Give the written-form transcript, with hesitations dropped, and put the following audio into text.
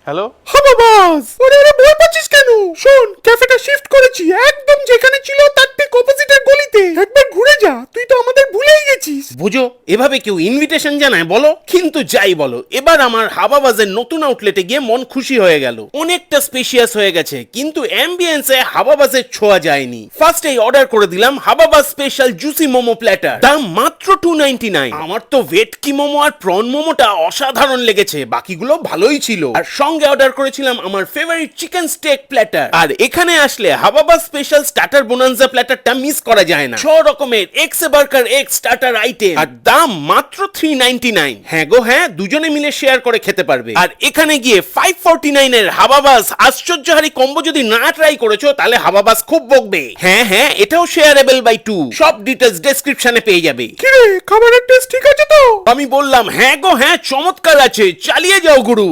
Hello. হাবাবাস ওরে আরে ভয় পাচ্ছিস কেন? শোন, ক্যাফেটা শিফট করেছি একদম যেখানে ছিল তার ঠিক অপোজিটের গলিতে। একবার ঘুরে যা, তুই তো আমাদের ভুলেই গেছিস। বুঝো, এভাবে কেউ ইনভিটেশন জানায় বলো? কিন্তু যাই বলো, এবার আমার হাবাবাজের নতুন আউটলেটে গিয়ে মন খুশি হয়ে গেল। অনেকটা স্পেশিয়াস হয়ে গেছে, কিন্তু অ্যাম্বিয়েন্সে হাবাবাজের ছোঁয়া যায়নি। ফার্স্টেই অর্ডার করে দিলাম হাবাবাজ স্পেশাল জুসি মোমো প্ল্যাটার, দাম মাত্র 299। আমার তো ভেটকি মোমো আর প্রন মোমোটা অসাধারণ লেগেছে, বাকিগুলো ভালোই ছিল। আর সঙ্গে অর্ডার করেছিলাম আমার ফেভারিট চিকেন স্টেক প্ল্যাটার। আর এখানে আসলে হাবাবাজ স্পেশাল স্টার্টার বোনান্জা প্ল্যাটারটা মিস করা যায় না। 6 রকমের X burger X starter item, আর দাম মাত্র 399। হ্যাঁ গো হ্যাঁ, দুজনে মিলে শেয়ার করে খেতে পারবে। আর এখানে গিয়ে 549 এর হাবাবাজ আশ্চর্যহারী কম্বো যদি না ট্রাই করেছো তাহলে হাবাবাজ খুব বকবে। হ্যাঁ হ্যাঁ, এটাও শেয়ারেবল বাই 2। সব ডিটেইলস ডেসক্রিপশনে পেয়ে যাবে। কিরে, খাবারের টেস্ট ঠিক আছে তো? আমি বললাম হ্যাঁ গো হ্যাঁ, চমৎকার আছে, চালিয়ে যাও গুরু।